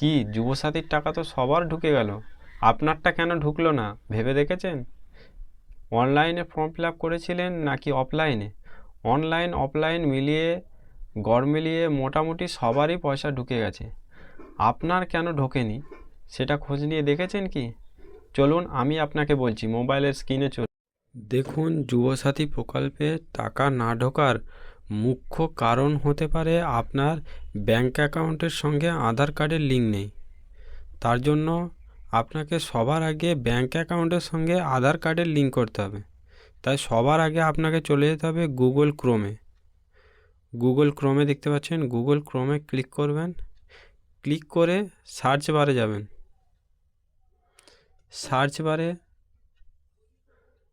কি যুবসাথীর টাকা তো সবার ঢুকে গেল, আপনারটা কেন ঢুকলো না ভেবে দেখেছেন? অনলাইনে ফর্ম ফিল আপ করেছিলেন নাকি অফলাইনে? অনলাইন অফলাইন মিলিয়ে গড় মিলিয়ে মোটামুটি সবারই পয়সা ঢুকে গেছে, আপনার কেন ঢোকেনি সেটা খোঁজ নিয়ে দেখেছেন কি? চলুন আমি আপনাকে বলছি, মোবাইলের স্ক্রিনে চলুন। দেখুন, যুবসাথী প্রকল্পে টাকা না ঢোকার মুখ্য কারণ হতে পারে আপনার ব্যাঙ্ক অ্যাকাউন্টের সঙ্গে আধার কার্ডের লিঙ্ক নেই। তার জন্য আপনাকে সবার আগে ব্যাঙ্ক অ্যাকাউন্টের সঙ্গে আধার কার্ডের লিঙ্ক করতে হবে। তাই সবার আগে আপনাকে চলে যেতে হবে গুগল ক্রোমে দেখতে পাচ্ছেন, গুগল ক্রোমে ক্লিক করবেন। ক্লিক করে সার্চ বারে যাবেন।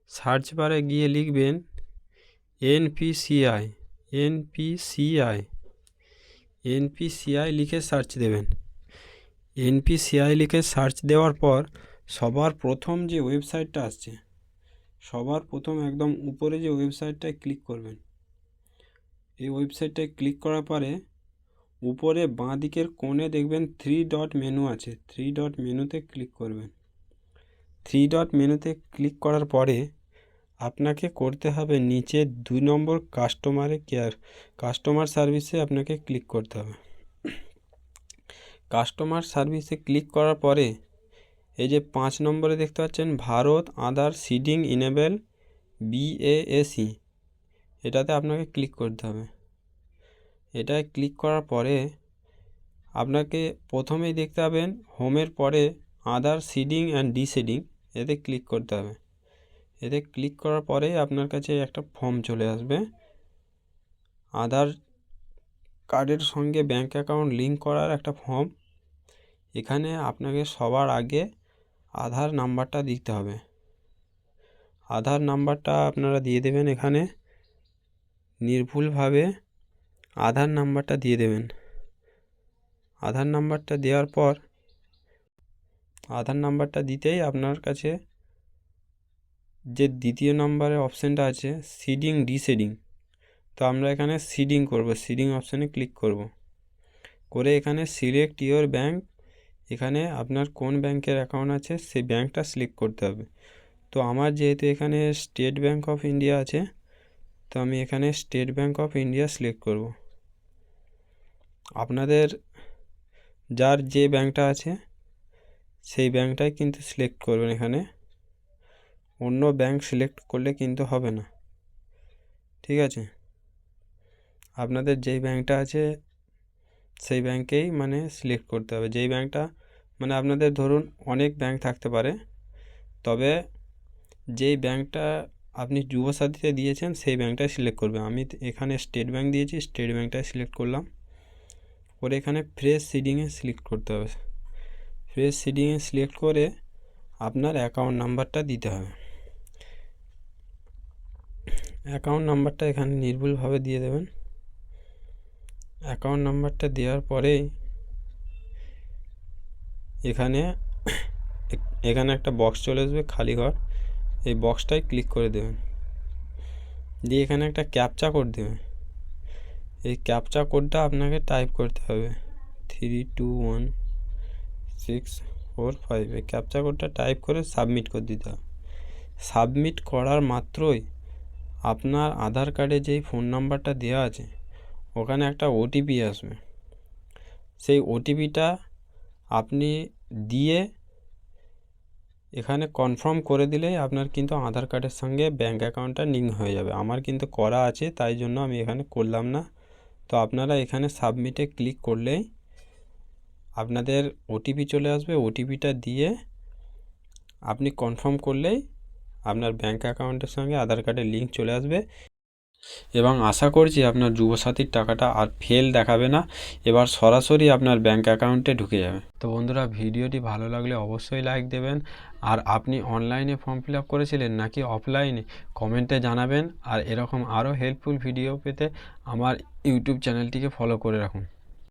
সার্চ বারে গিয়ে লিখবেন এনপিসিআই লিখে সার্চ দেবেন। এনপিসিআই লিখে সার্চ দেওয়ার পর সবার প্রথম যে ওয়েবসাইটটা আসছে, সবার প্রথম একদম উপরে যে ওয়েবসাইটটায় ক্লিক করবেন, এই ওয়েবসাইটটায় ক্লিক করার পরে উপরে বাঁ দিকের কোণে দেখবেন 3 ডট মেনু আছে, 3 ডট মেনুতে ক্লিক করবেন। 3 ডট মেনুতে ক্লিক করার পরে আপনাকে করতে হবে নিচে 2 নম্বর কাস্টমার সার্ভিসে আপনাকে ক্লিক করতে হবে। কাস্টমার সার্ভিসে ক্লিক করার পরে এই যে 5 নম্বরে দেখতে পাচ্ছেন ভারত আধার সিডিং ইনেবল BASE, এটাতে আপনাকে ক্লিক করতে হবে। এটায় ক্লিক করার পরে আপনাকে প্রথমেই দেখতে পাবেন হোমের পরে আধার সিডিং অ্যান্ড ডিসিডিং, এতে ক্লিক করতে হবে। এতে ক্লিক করার পরে আপনার কাছে একটা ফর্ম চলে আসবে, আধার কার্ডের সঙ্গে ব্যাঙ্ক অ্যাকাউন্ট লিঙ্ক করার একটা ফর্ম। এখানে আপনাকে সবার আগে আধার নাম্বারটা দিতে হবে। আধার নাম্বারটা আপনারা দিয়ে দেবেন, এখানে নির্ভুলভাবে আধার নাম্বারটা দিয়ে দেবেন। আধার নাম্বারটা দেওয়ার পর আধার নাম্বারটা দিতেই আপনার কাছে যে দ্বিতীয় নম্বরের অপশানটা আছে সিডিং ডিসিডিং, তো আমরা এখানে সিডিং করব, সিডিং অপশানে ক্লিক করব। করে এখানে সিলেক্ট ইওর ব্যাঙ্ক, এখানে আপনার কোন ব্যাংকের অ্যাকাউন্ট আছে সেই ব্যাঙ্কটা সিলেক্ট করতে হবে। তো আমার যেহেতু এখানে স্টেট ব্যাঙ্ক অফ ইন্ডিয়া আছে, তো আমি এখানে state bank of India select করব। আপনাদের যার যে ব্যাঙ্কটা আছে সেই ব্যাঙ্কটাই কিন্তু সিলেক্ট করবেন। এখানে অন্য ব্যাঙ্ক সিলেক্ট করলে কিন্তু হবে না, ঠিক আছে? আপনাদের যেই ব্যাঙ্কটা আছে সেই ব্যাঙ্কেই মানে সিলেক্ট করতে হবে। যেই ব্যাঙ্কটা মানে আপনাদের ধরুন অনেক ব্যাঙ্ক থাকতে পারে, তবে যেই ব্যাঙ্কটা আপনি যুবসাথীতে দিয়েছেন সেই ব্যাঙ্কটাই সিলেক্ট করবে। আমি এখানে স্টেট ব্যাঙ্ক দিয়েছি, স্টেট ব্যাঙ্কটাই সিলেক্ট করলাম। করে এখানে ফ্রেশ সিডিংয়ে সিলেক্ট করতে হবে। ফ্রেশ সিডিংয়ে সিলেক্ট করে আপনার অ্যাকাউন্ট নাম্বারটা দিতে হবে। অ্যাকাউন্ট নাম্বারটা এখানে নির্ভুলভাবে দিয়ে দেবেন। অ্যাকাউন্ট নাম্বারটা দেওয়ার পরেই এখানে একটা বক্স চলে আসবে খালি ঘর, এই বক্সটায় ক্লিক করে দেবেন। দিয়ে এখানে একটা ক্যাপচা কোড দেবেন। এই ক্যাপচা কোডটা আপনাকে টাইপ করতে হবে 321645। এই ক্যাপচা কোডটা টাইপ করে সাবমিট করে দিতে হবে। সাবমিট করার মাত্রই আপনার আধার কার্ডে যেই ফোন নাম্বারটা দেওয়া আছে ওখানে একটা ওটিপি আসবে। সেই ওটিপিটা আপনি দিয়ে এখানে কনফার্ম করে দিলেই আপনার কিন্তু আধার কার্ডের সঙ্গে ব্যাঙ্ক অ্যাকাউন্টটা লিঙ্ক হয়ে যাবে। আমার কিন্তু করা আছে, তাই জন্য আমি এখানে করলাম না। তো আপনারা এখানে সাবমিটে ক্লিক করলেই আপনাদের ওটিপি চলে আসবে। ওটিপিটা দিয়ে আপনি কনফার্ম করলেই আপনার ব্যাঙ্ক অ্যাকাউন্টের সঙ্গে আধার কার্ডের লিঙ্ক চলে আসবে এবং আশা করছি আপনার যুবসাথীর টাকাটা আর ফেল দেখাবে না, এবার সরাসরি আপনার ব্যাঙ্ক অ্যাকাউন্টে ঢুকে যাবে। তো বন্ধুরা, ভিডিওটি ভালো লাগলে অবশ্যই লাইক দেবেন। আর আপনি অনলাইনে ফর্ম ফিল আপ করেছিলেন নাকি অফলাইনে কমেন্টে জানাবেন। আর এরকম আরও হেল্পফুল ভিডিও পেতে আমার ইউটিউব চ্যানেলটিকে ফলো করে রাখুন।